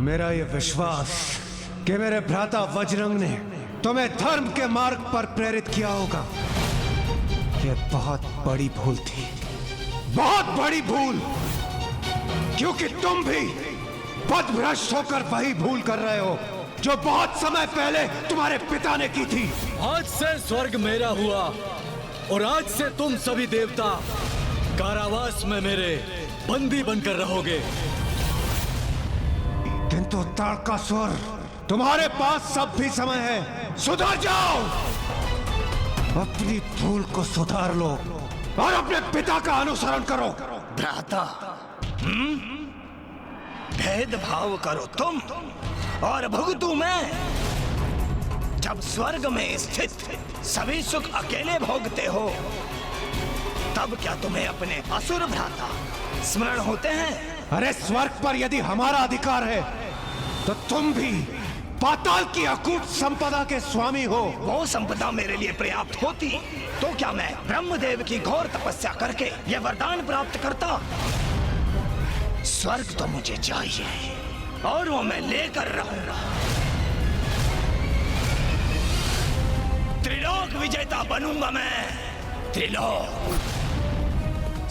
मेरा ये विश्वास कि मेरे भ्राता वज्रंग ने तुम्हें धर्म के मार्ग पर प्रेरित किया होगा, ये बहुत बड़ी भूल थी, बहुत बड़ी भूल। क्योंकि तुम भी पथभ्रष्ट होकर वही भूल कर रहे हो जो बहुत समय पहले तुम्हारे पिता ने की थी। आज से स्वर्ग मेरा हुआ और आज से तुम सभी देवता कारावास में मेरे बंदी बनकर रहोगे। किंतु तारकासुर, तुम्हारे पास सब भी समय है, सुधर जाओ, अपनी भूल को सुधार लो और अपने पिता का अनुसरण करो। भ्राता, भेदभाव करो तुम और भुगतू मैं। जब स्वर्ग में स्थित सभी सुख अकेले भोगते हो, तब क्या तुम्हें अपने असुर भ्राता स्मरण होते हैं? अरे स्वर्ग पर यदि हमारा अधिकार है तो तुम भी पाताल की अकूट संपदा के स्वामी हो। वो संपदा मेरे लिए पर्याप्त होती तो क्या मैं ब्रह्मदेव की घोर तपस्या करके यह वरदान प्राप्त करता? स्वर्ग तो मुझे चाहिए और वो मैं लेकर रहूंगा। त्रिलोक विजेता बनूंगा मैं। त्रिलोक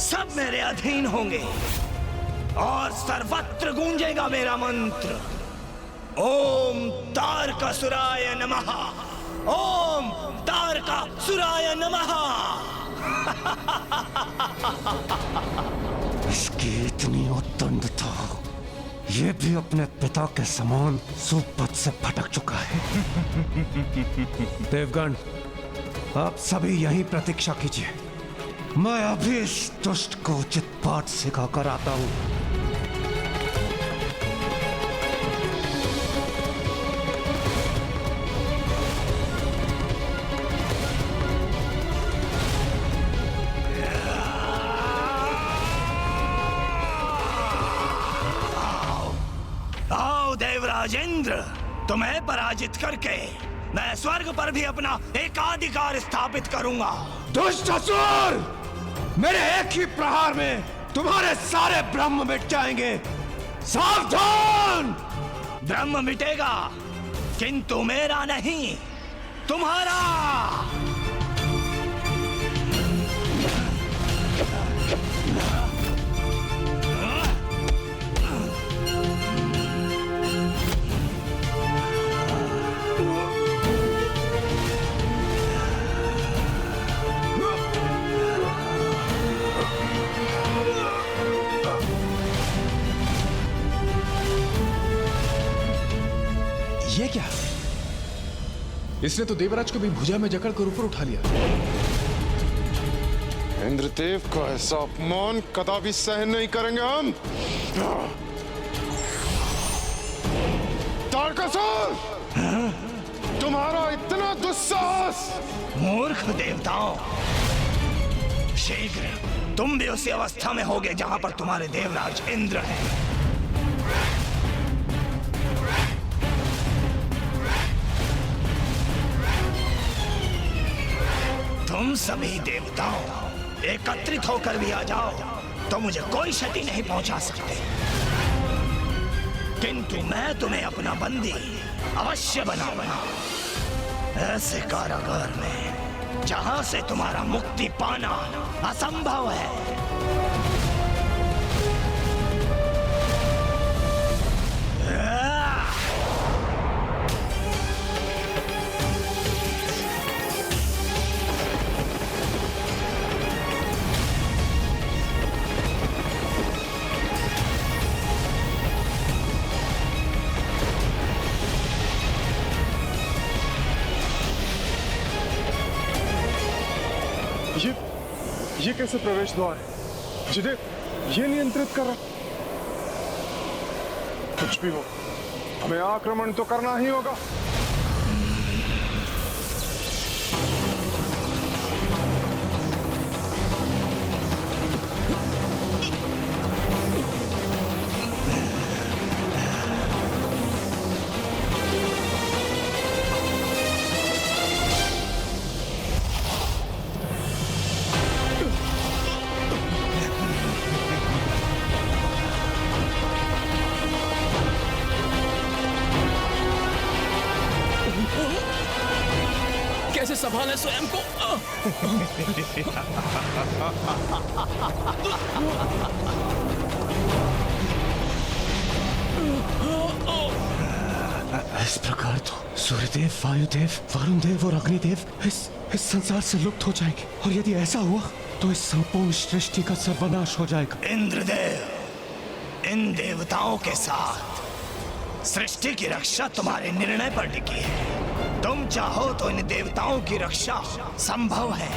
सब मेरे अधीन होंगे और सर्वत्र गूंजेगा मेरा मंत्र, ओम तारकासुराय नमः, ओम तारकासुराय नमः। इसकी इतनी उद्दंडता, ये भी अपने पिता के समान सुपथ से भटक चुका है। देवगण, आप सभी यहीं प्रतीक्षा कीजिए, मैं अभी इस दुष्ट को उचित पाठ सिखा कर आता हूं। आओ देवराजेंद्र, तुम्हें पराजित करके मैं स्वर्ग पर भी अपना एकाधिकार स्थापित करूंगा। दुष्ट असुर, मेरे एक ही प्रहार में तुम्हारे सारे ब्रह्म मिट जाएंगे। सावधान! ब्रह्म मिटेगा किंतु मेरा नहीं, तुम्हारा। ये क्या? इसने तो देवराज को भी भुजा में जकड़कर ऊपर उठा लिया। इंद्रदेव का ऐसा अपमान कदापि सहन नहीं करेंगे हम। तारकासुर, तुम्हारा इतना दुस्साहस! मूर्ख देवताओं, शीघ्र तुम भी उसी अवस्था में होगे जहां पर तुम्हारे देवराज इंद्र हैं। तुम सभी देवताओं एकत्रित होकर भी आ जाओ तो मुझे कोई क्षति नहीं पहुंचा सकते, किंतु मैं तुम्हें अपना बंदी अवश्य बनाऊंगा, ऐसे कारागार में जहां से तुम्हारा मुक्ति पाना असंभव है। ये कैसे प्रवेश द्वार है जिन्हें ये नियंत्रित कर रहा? कुछ भी हो, हमें आक्रमण तो करना ही होगा। से संभाले स्वयं को। इस प्रकार तो सूर्यदेव, वायुदेव, वरुण देव और अग्निदेव इस संसार से लुप्त हो जाएंगे, और यदि ऐसा हुआ तो इस संपूर्ण सृष्टि का सर्वनाश हो जाएगा। इंद्रदेव, इन देवताओं के साथ सृष्टि की रक्षा तुम्हारे निर्णय पर टिकी है। तुम चाहो तो इन देवताओं की रक्षा संभव है।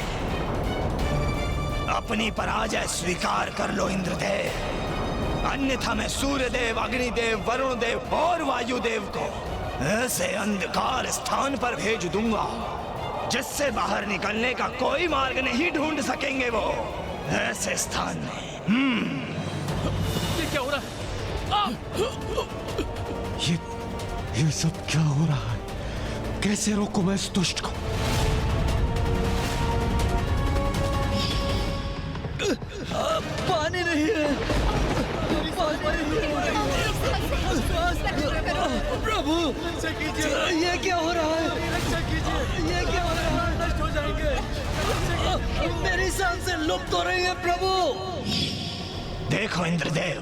अपनी पराजय स्वीकार कर लो इंद्रदेव, अन्यथा मैं सूर्यदेव, अग्निदेव, वरुण देव और वायुदेव को ऐसे अंधकार स्थान पर भेज दूंगा जिससे बाहर निकलने का कोई मार्ग नहीं ढूंढ सकेंगे वो। ऐसे स्थान में ये क्या हो रहा है? ये सब क्या हो रहा है? कैसे रोकूं मैं इस दुष्ट को? पानी नहीं है। प्रभु, ये क्या हो रहा है? ये क्या हो रहा है? नष्ट हो जाएंगे। मेरी सांसें लुप्त हो रही है प्रभु। देखो इंद्रदेव,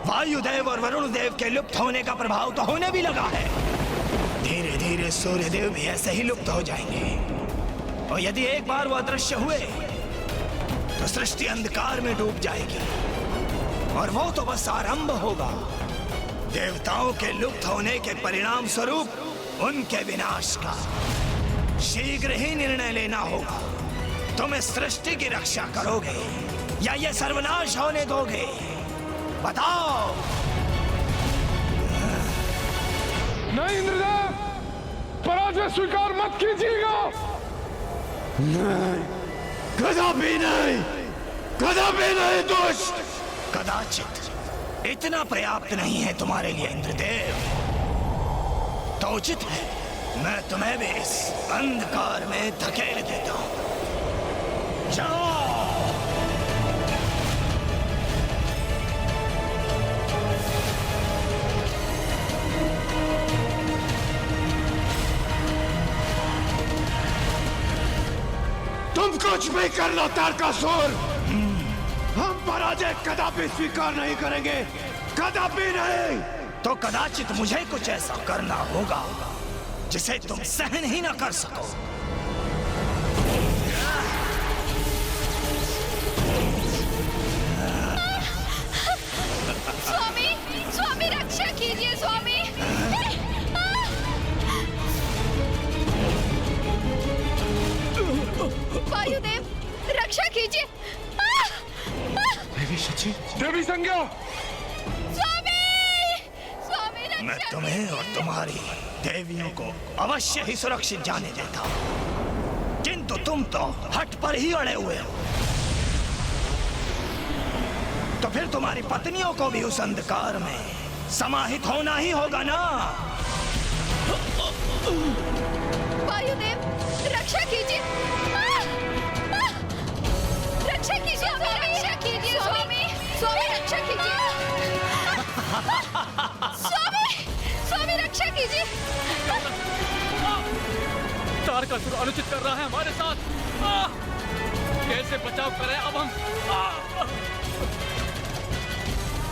वायुदेव और वरुण देव के लुप्त होने का प्रभाव तो होने भी लगा है। धीरे धीरे सूर्यदेव भी ऐसे ही लुप्त हो जाएंगे, और यदि एक बार वो अदृश्य हुए तो सृष्टि अंधकार में डूब जाएगी, और वो तो बस आरंभ होगा। देवताओं के लुप्त होने के परिणाम स्वरूप उनके विनाश का शीघ्र ही निर्णय लेना होगा। तुम इस सृष्टि की रक्षा करोगे या ये सर्वनाश होने दोगे? बताओ। नहीं इंद्रदेव, पराजय स्वीकार मत कीजिएगा। नहीं, कदापि नहीं, कदापि नहीं दुष्ट। कदाचित इतना पर्याप्त नहीं है तुम्हारे लिए इंद्रदेव, तो उचित है मैं तुम्हें भी इस अंधकार में धकेल देता हूं। जाओ। तुम कुछ भी कर लो तारकासुर, हम पराजय कदापि स्वीकार नहीं करेंगे, कदापि नहीं। तो कदाचित मुझे कुछ ऐसा करना होगा जिसे तुम सहन ही ना कर सको। स्वामी, स्वामी रक्षा कीजिए स्वामी। वायुदेव रक्षा कीजिए। देवी शची, देवी संज्ञा, स्वामी, स्वामी मैं रक्षा। तुम्हें और तुम्हारी देवियों को अवश्य ही सुरक्षित जाने देता हूं, किंतु तुम तो हट पर ही अड़े हुए हो। तो फिर तुम्हारी पत्नियों को भी उस अंधकार में समाहित होना ही होगा ना। वायुदेव रक्षा कीजिए। रक्षा कीजिए स्वामी, रक्षा कीजिए स्वामी, स्वामी रक्षा कीजिए। स्वामी, स्वामी रक्षा कीजिए। तारकासुर अनुचित कर रहा है हमारे साथ। कैसे बचाव करें अब हम?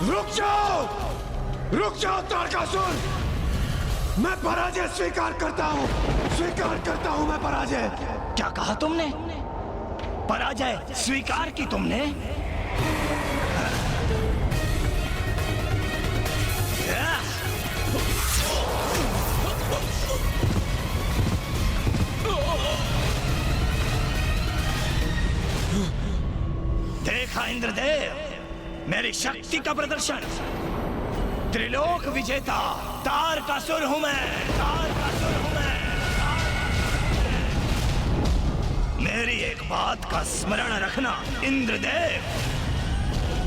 रुक जाओ, रुक जाओ तारकासुर। मैं पराजय स्वीकार करता हूँ, स्वीकार करता हूँ मैं पराजय। क्या कहा तुमने? पराजय स्वीकार की तुमने? देखा इंद्रदेव, मेरी शक्ति का प्रदर्शन। त्रिलोक विजेता तारकासुर हूं मैं, तारकासुर हूं मैं। मेरी एक बात का स्मरण रखना इंद्रदेव,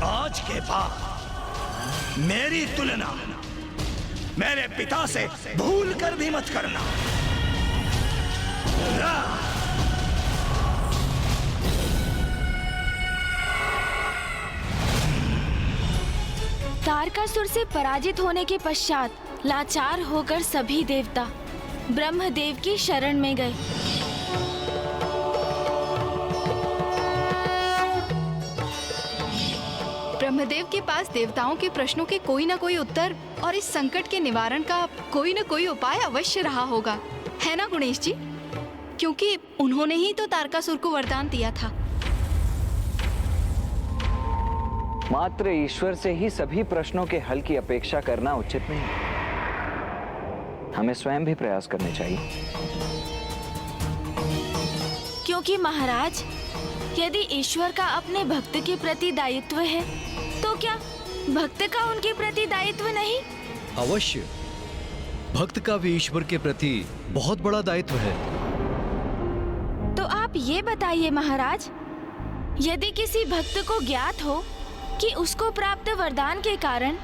आज के बाद मेरी तुलना मेरे पिता से भूल कर भी मत करना। तारकासुर से पराजित होने के पश्चात लाचार होकर सभी देवता ब्रह्मदेव की शरण में गए। ब्रह्मदेव के पास देवताओं के प्रश्नों के कोई ना कोई उत्तर और इस संकट के निवारण का कोई ना कोई उपाय अवश्य रहा होगा, है ना गणेश जी? क्योंकि उन्होंने ही तो तारकासुर को वरदान दिया था। मात्र ईश्वर से ही सभी प्रश्नों के हल की अपेक्षा करना उचित नहीं। हमें स्वयं भी प्रयास करने चाहिए। क्योंकि महाराज, यदि ईश्वर का अपने भक्त के प्रति दायित्व है, तो क्या भक्त का उनके प्रति दायित्व नहीं? अवश्य, भक्त का भी ईश्वर के प्रति बहुत बड़ा दायित्व है। तो आप ये बताइए महाराज, यदि किसी भक्त को ज्ञात हो कि उसको प्राप्त वरदान के कारण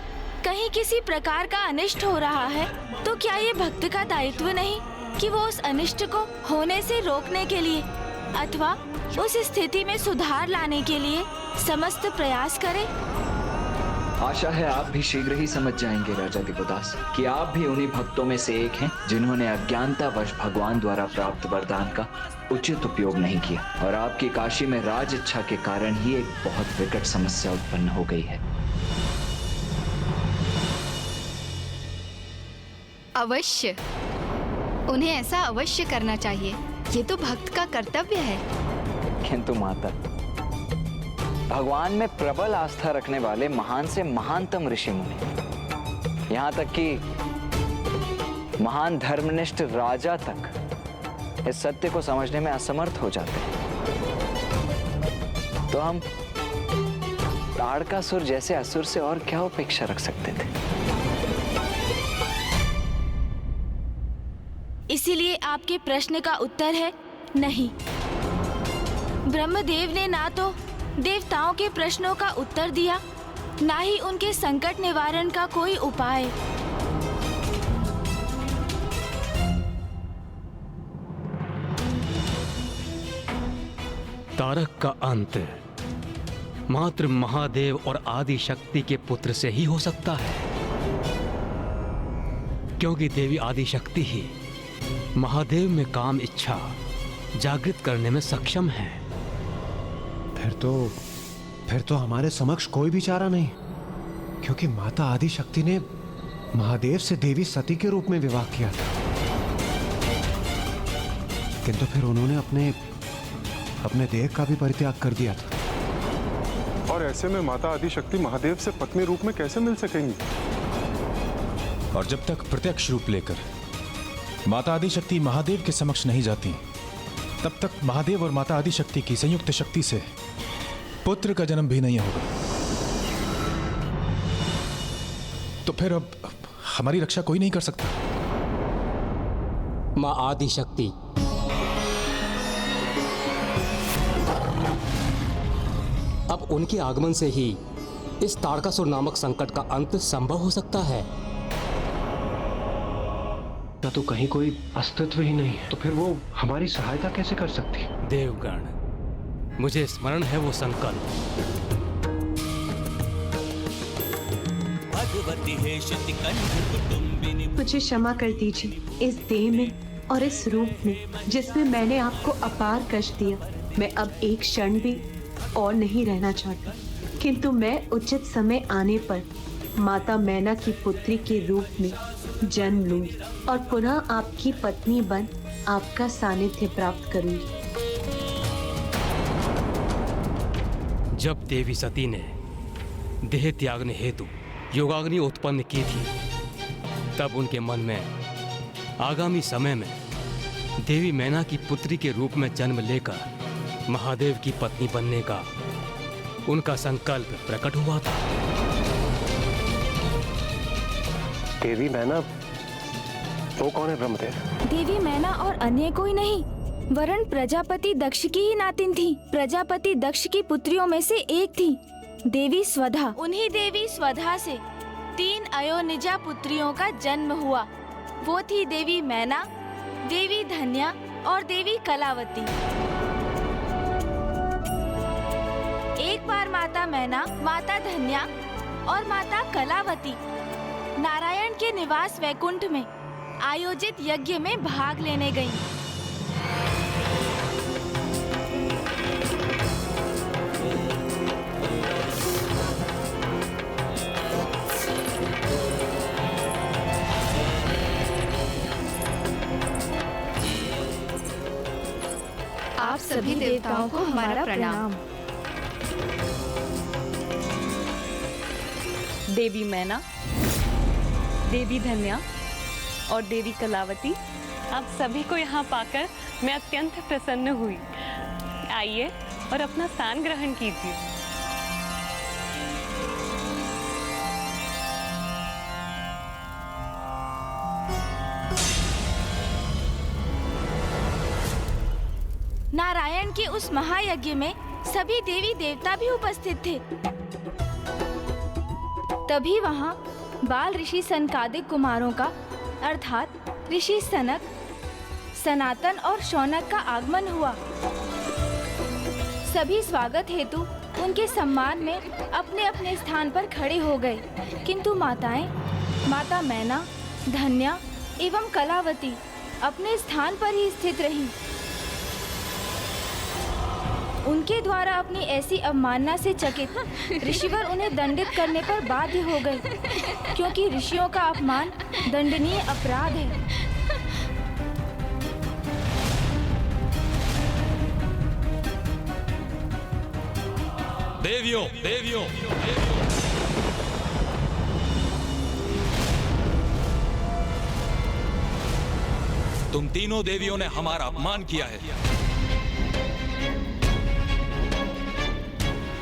कहीं किसी प्रकार का अनिष्ट हो रहा है, तो क्या ये भक्त का दायित्व नहीं कि वो उस अनिष्ट को होने से रोकने के लिए अथवा उस स्थिति में सुधार लाने के लिए समस्त प्रयास करे? आशा है आप भी शीघ्र ही समझ जाएंगे राजा दिव्यदास कि आप भी उन्हीं भक्तों में से एक हैं जिन्होंने अज्ञानतावश भगवान द्वारा प्राप्त वरदान का उचित उपयोग नहीं किया और आपकी काशी में राज इच्छा के कारण ही एक बहुत विकट समस्या उत्पन्न हो गई है। अवश्य, उन्हें ऐसा अवश्य करना चाहिए, ये तो भक्त का कर्तव्य है। किंतु माता, भगवान में प्रबल आस्था रखने वाले महान से महानतम ऋषि मुनि, यहाँ तक कि महान धर्मनिष्ठ राजा तक इस सत्य को समझने में असमर्थ हो जाते हैं। तो हम ताड़कासुर जैसे असुर से और क्या अपेक्षा रख सकते थे? इसीलिए आपके प्रश्न का उत्तर है नहीं। ब्रह्मदेव ने ना तो देवताओं के प्रश्नों का उत्तर दिया, ना ही उनके संकट निवारण का कोई उपाय। तारक का अंत मात्र महादेव और आदि शक्ति के पुत्र से ही हो सकता है, क्योंकि देवी आदि शक्ति ही महादेव में काम इच्छा जागृत करने में सक्षम है। फिर तो हमारे समक्ष कोई भी चारा नहीं, क्योंकि माता आदि शक्ति ने महादेव से देवी सती के रूप में विवाह किया था, किंतु फिर उन्होंने अपने देह का भी परित्याग कर दिया था। और ऐसे में माता आदि शक्ति महादेव से पत्नी रूप में कैसे मिल सकेंगी? और जब तक प्रत्यक्ष रूप लेकर माता आदि शक्ति महादेव के समक्ष नहीं जाती, तब तक महादेव और माता आदि शक्ति की संयुक्त शक्ति से पुत्र का जन्म भी नहीं होगा। तो फिर अब हमारी रक्षा कोई नहीं कर सकता। माँ आदि शक्ति अब उनके आगमन से ही इस तारकासुर नामक संकट का अंत संभव हो सकता है। तो कहीं कोई अस्तित्व ही नहीं है, तो फिर वो हमारी सहायता कैसे कर सकती है? देवगण, मुझे स्मरण है वो संकल्प। मुझे क्षमा कर दीजिए इस देह में और इस रूप में जिसमें मैंने आपको अपार कष्ट दिया। मैं अब एक क्षण भी और नहीं रहना चाहता, किंतु मैं उचित समय आने पर माता मैना की पुत्री के रूप में जन्म लूंगी और पुनः आपकी पत्नी बन आपका सानिध्य प्राप्त करूंगी। जब देवी सती ने देह त्यागने हेतु योगाग्नि उत्पन्न की थी, तब उनके मन में आगामी समय में देवी मैना की पुत्री के रूप में जन्म लेकर महादेव की पत्नी बनने का उनका संकल्प प्रकट हुआ था। देवी मैना, वो कौन है ब्रह्मदेव? देवी मैना और अन्य कोई नहीं, वरन प्रजापति दक्ष की ही नातिन थी। प्रजापति दक्ष की पुत्रियों में से एक थी देवी स्वधा। उन्हीं देवी स्वधा से 3 अयोनिजा पुत्रियों का जन्म हुआ। वो थी देवी मैना, देवी धन्या और देवी कलावती। एक बार माता मैना, माता धन्या और माता कलावती नारायण के निवास वैकुंठ में आयोजित यज्ञ में भाग लेने गईं। सभी देवताओं को हमारा प्रणाम। देवी मैना, देवी धन्या और देवी कलावती, आप सभी को यहाँ पाकर मैं अत्यंत प्रसन्न हुई। आइए और अपना स्थान ग्रहण कीजिए। नारायण के उस महायज्ञ में सभी देवी देवता भी उपस्थित थे। तभी वहां बाल ऋषि सनकादिक कुमारों का अर्थात ऋषि सनक, सनातन और शौनक का आगमन हुआ। सभी स्वागत हेतु उनके सम्मान में अपने अपने स्थान पर खड़े हो गए, किंतु माताएं, माता मैना, धन्या एवं कलावती अपने स्थान पर ही स्थित रहीं। उनके द्वारा अपनी ऐसी अवमानना से चकित ऋषिवर उन्हें दंडित करने पर बाध्य हो गए, क्योंकि ऋषियों का अपमान दंडनीय अपराध है। देवियों, देवियों, तुम तीनों देवियों ने हमारा अपमान किया है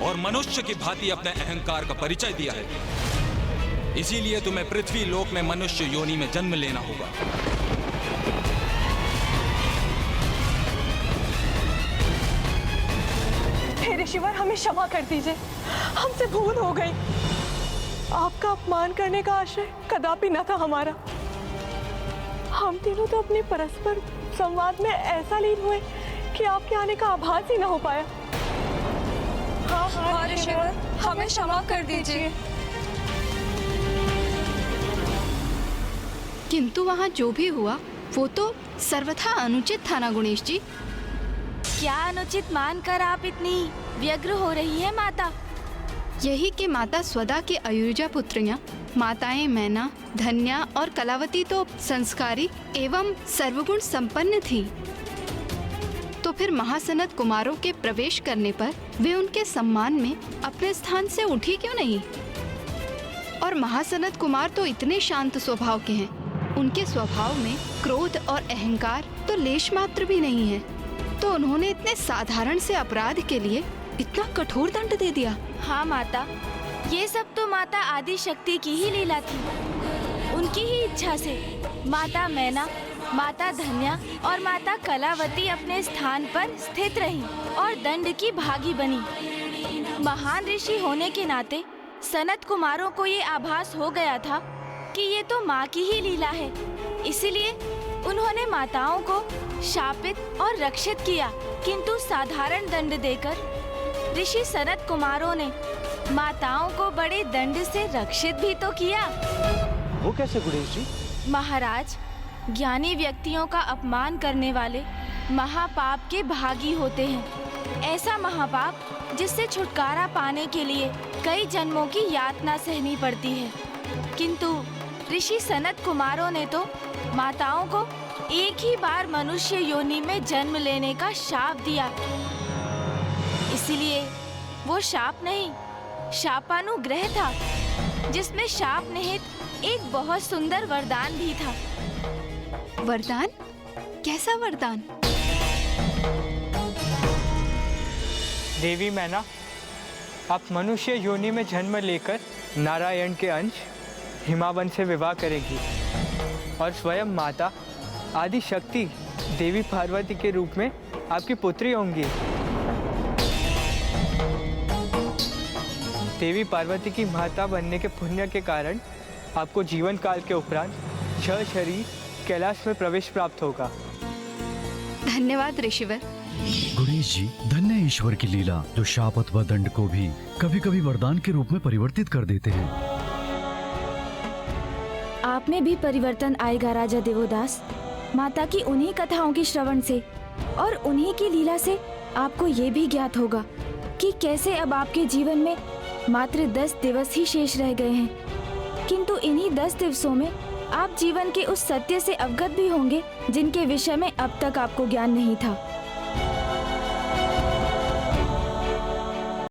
और मनुष्य की भांति अपने अहंकार का परिचय दिया है। इसीलिए तुम्हें पृथ्वी लोक में मनुष्य योनि में जन्म लेना होगा। हे ऋषिवर, हमें क्षमा कर दीजिए, हमसे भूल हो गई। आपका अपमान करने का आशय कदापि न था हमारा। हम तीनों तो अपने परस्पर संवाद में ऐसा लीन हुए कि आपके आने का आभास ही न हो पाया। हाँ ऋषिवर, हमें क्षमा कर दीजिए। किंतु वहाँ जो भी हुआ वो तो सर्वथा अनुचित था ना गणेश जी। क्या अनुचित मानकर आप इतनी व्यग्र हो रही हैं माता? यही कि माता स्वदा की अयुजा पुत्रियां माताएं मैना, धन्या और कलावती तो संस्कारी एवं सर्वगुण संपन्न थी, तो फिर महासनत कुमारों के प्रवेश करने पर वे उनके सम्मान में अपने स्थान से उठी क्यों नहीं? और महासनत कुमार तो इतने शांत स्वभाव के हैं, उनके स्वभाव में क्रोध और अहंकार तो लेश मात्र भी नहीं है, तो उन्होंने इतने साधारण से अपराध के लिए इतना कठोर दंड दे दिया। हाँ माता, ये सब तो माता आदि शक्ति की ही लीला थी। उनकी ही इच्छा से माता मैना, माता धन्या और माता कलावती अपने स्थान पर स्थित रहीं और दंड की भागी बनी। महान ऋषि होने के नाते सनत कुमारों को ये आभास हो गया था कि ये तो माँ की ही लीला है, इसीलिए उन्होंने माताओं को शापित और रक्षित किया, किंतु साधारण दंड देकर ऋषि सनत कुमारों ने माताओं को बड़े दंड से रक्षित भी तो किया। वो कैसे गणेश जी? महाराज, ज्ञानी व्यक्तियों का अपमान करने वाले महापाप के भागी होते हैं। ऐसा महापाप जिससे छुटकारा पाने के लिए कई जन्मों की यातना सहनी पड़ती है, किंतु ऋषि सनत कुमारों ने तो माताओं को एक ही बार मनुष्य योनि में जन्म लेने का शाप दिया। इसलिए वो शाप नहीं, शापानुग्रह था, जिसमें शाप निहित एक बहुत सुंदर वरदान भी था। वरदान? कैसा वरदान? देवी मैना, आप मनुष्य योनि में जन्म लेकर नारायण के अंश हिमावन से विवाह करेगी और स्वयं माता आदि शक्ति देवी पार्वती के रूप में आपकी पुत्री होंगी। देवी पार्वती की माता बनने के पुण्य के कारण आपको जीवन काल के उपरांत 6 शरीर कैलाश में प्रवेश प्राप्त होगा। धन्यवाद ऋषिवर। गणेश जी, धन्य ईश्वर की लीला जो शाप अथवा दंड को भी कभी कभी वरदान के रूप में परिवर्तित कर देते हैं। आप में भी परिवर्तन आएगा राजा देवोदास। माता की उन्हीं कथाओं की श्रवण से और उन्हीं की लीला से आपको ये भी ज्ञात होगा कि कैसे अब आपके जीवन में मात्र 10 दिवस ही शेष रह गए हैं, किंतु इन्हीं 10 दिवसों में आप जीवन के उस सत्य से अवगत भी होंगे जिनके विषय में अब तक आपको ज्ञान नहीं था।